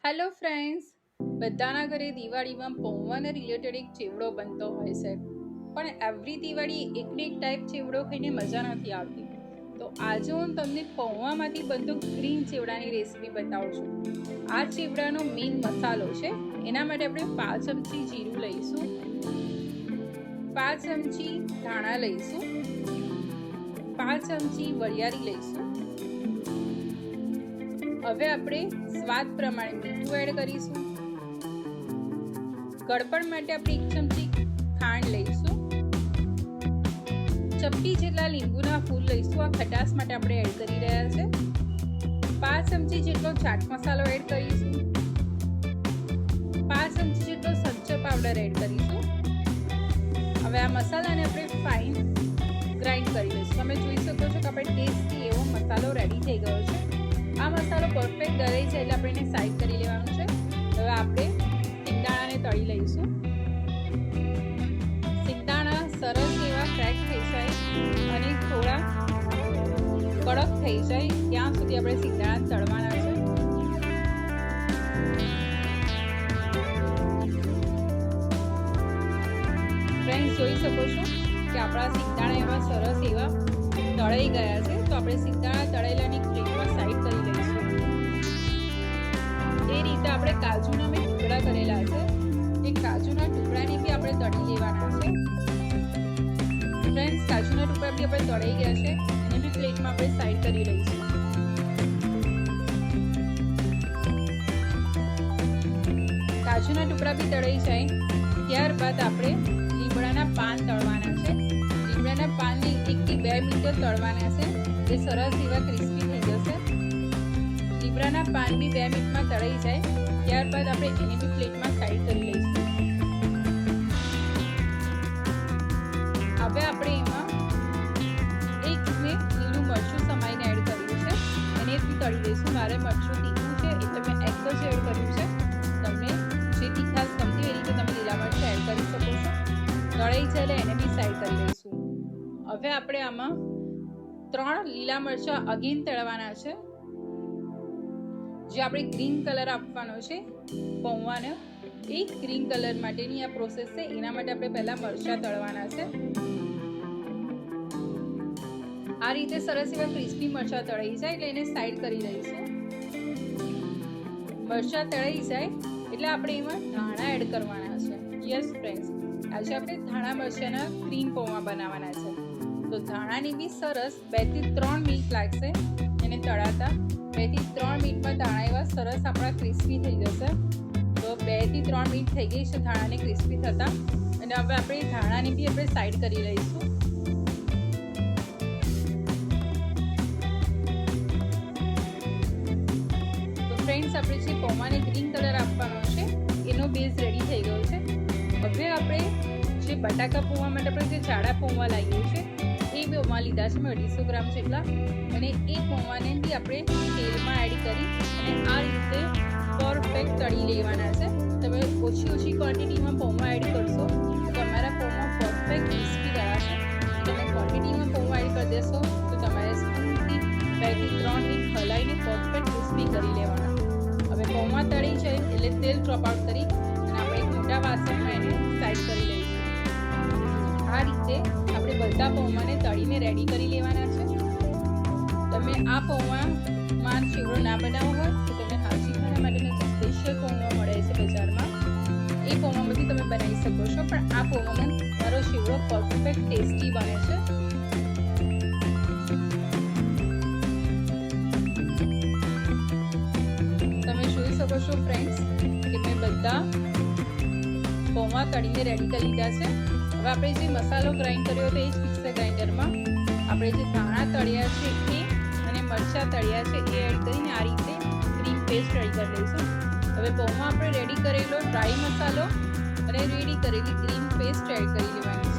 Hello friends, બધાના ઘરે દિવાળીમાં પૌવાને રિલેટેડ એક ચેવડો બનતો હોય છે, પણ એવરી દિવાળી એકને એક ટાઈપ ચેવડો ખાઈને મજા નથી આવતી. તો આજે હું તમને પૌવામાંથી બનતો ગ્રીન ચેવડાની રેસીપી બતાવું છું. આ ચેવડાનો મેઇન મસાલો છે. એના માટે આપણે 5 ચમચી જીરું લઈશું, 5 ચમચી ધાણા લઈશું, 5 ચમચી વરિયાળી લઈશું. હવે આપણે સ્વાદ પ્રમાણે મીઠું એડ કરીશું. ગળપણ માટે આપણે 1 ચમચી ખાંડ લઈશું. ચપટી જેટલા લીંબુના ફૂલ લઈશું. આ ખટાશ માટે આપણે એડ કરી રહ્યા છે. 5 ચમચી જેટલો ચાટ મસાલો એડ કરીશું. 5 ચમચી જેટલો સંચર પાવડર એડ કરીશું. હવે આ મસાલાને આપણે ફાઇન ગ્રાઇન્ડ કરી લઈશું. તમે જોઈ શકો છો કે આપણે ટેસ્ટી એવો મસાલો રેડી થઈ ગયો છે. આ મસાલો પરફેક્ટ દળાઈ જાય એટલે આપણે એને સાઈડ કરી લેવાનું છે. હવે આપણે સિંગદાણાને તળી લઈશું. સિંગદાણા સરસ એવા ક્રેક થઈ જાય અને થોડા કડક થઈ જાય ત્યાં સુધી આપણે સિંગદાણા તળવાના છે. ફ્રેન્ડ્સ, જોઈ શકો છો કે આપણા સિંગદાણા એવા સરસ એવા તળાઈ ગયા છે. તો આપણે સિંગદાણા તળેલાની પ્લેટમાં સાઈડ કરી લઈશું. એ રીતે આપણે કાજુના મેં ટુકડા કરેલા છે. એ કાજુના ટુકડાને બી આપણે તળી લેવાના છે. ફ્રેન્ડ્સ, કાજુના ટુકડા બી આપણે તળાઈ ગયા છે. એને બી પ્લેટમાં આપણે સાઈડ કરી લઈશું. કાજુના ટુકડા બી તળાઈ જાય ત્યારબાદ આપણે લીમડાના પાન તળવાના છે. લીમડાના પાનને 1 થી 2 મિનિટ તળવાના છે. જે સરસ એવા ક્રિસ્પી થઈ જશે. લીમડાના પાન બી 2 મિનિટમાં તળાઈ જાય ત્યારબાદ આપણે એને બી પ્લેટમાં સાઈડ કરી લઈશું. હવે આપણે એમાં 1 મેં લીલું મરચું સમાઈને એડ કર્યું છે. એને બી તળી દઈશું. મારે મરચું તીખું છે એટલે મેં 1 જ એડ કર્યું છે. તમને જે તીખાશ ગમતી એ રીતે તમે લીલા મરચું એડ કરી શકો છો. તળાઈ છે એટલે એને બી સાઈડ કરી લઈશું. હવે આપણે આમાં 3 લીલા મરચાં અગેન તળવાના છે. જે આપણે ગ્રીન કલર આપવાનો છે પૌવાને, એ ગ્રીન કલર માટેની આ પ્રોસેસ છે. એના માટે આપણે પહેલા મરચાં તળવાના છે. આ રીતે સરસ એવા ક્રિસ્પી મરચાં તળાઈ જાય એટલે એને સાઈડ કરી લઈશું. મરચાં તળાઈ જાય એટલે આપણે એમાં ધાણા એડ કરવાના છે. યસ ફ્રેન્ડ્સ, આજે આપણે ધાણા મરચાંના ગ્રીન પૌવા બનાવવાના છે. તો ધાણાની બી સરસ 2 થી 3 મિનિટ લાગશે એને તળાતા. 2 થી 3 મિનિટમાં ધાણા એવા સરસ આપણા ક્રિસ્પી થઈ જશે. તો 2 થી 3 મિનિટ થઈ ગઈ છે ધાણાને ક્રિસ્પી થતા. અને હવે આપણે ધાણાની બી આપણે સાઈડ કરી લઈશું. તો ફ્રેન્ડ્સ, આપણે જે પૌવાને ગ્રીન કલર આપવાનો છે એનો બેઝ રેડી થઈ ગયો છે. હવે આપણે જે બટાકા પૌવા માટે આપણે જે જાડા પૌવા લાવીએ છીએ એ પૌવા લીધા છે મેં 250 ગ્રામ જેટલા. અને એ પૌવાને બી આપણે તેલમાં એડ કરી અને આ રીતે પરફેક્ટ તળી લેવાના છે. તમે ઓછી ક્વોન્ટિટીમાં પૌવા એડ કરશો તો તમારા પૌવા પરફેક્ટ ક્રિસ્પી તળાશે. તમે ક્વોન્ટિટીમાં પૌવા એડ કરી દેશો તો તમારે સ્પૂનથી 2 થી 3 મિનિટ હલાવીને પરફેક્ટ ક્રિસ્પી કરી લેવાના. હવે પૌવા તળી જાય એટલે તેલ ડ્રોપ આઉટ કરી અને આપણે એક મોટા વાસણમાં એને સાઈડ કરી લઈશું. આ રીતે આપણે બધા પૌવાને તળીને રેડી કરી લેવાના છે. તમે આ પૌવામાં ચેવડો ના બનાવવો હોય તો તમે હાજીખાના માટેનો જે સ્પેશિયલ પૌવા મળે છે બજારમાં એ પૌવામાંથી તમે બનાવી શકો છો. પણ આ પૌવામાં મારો ચેવડો પરફેક્ટ ટેસ્ટી બને છે. તમે જોઈ શકો છો ફ્રેન્ડ્સ કે મેં બધા પૌવા તળીને રેડી કરી લીધા છે. હવે આપણે જે મસાલો ગ્રાઇન્ડ કર્યો હતો એ જ મિક્સર ગ્રાઇન્ડરમાં આપણે જે ધાણા તળ્યા છે એ અને મરચાં તળ્યા છે એ એડ કરીને આ રીતે ગ્રીન પેસ્ટ રેડી કરી લઈશું. હવે પૌવા આપણે રેડી કરેલો ડ્રાય મસાલો અને રેડી કરેલી ગ્રીન પેસ્ટ એડ કરી લેવાની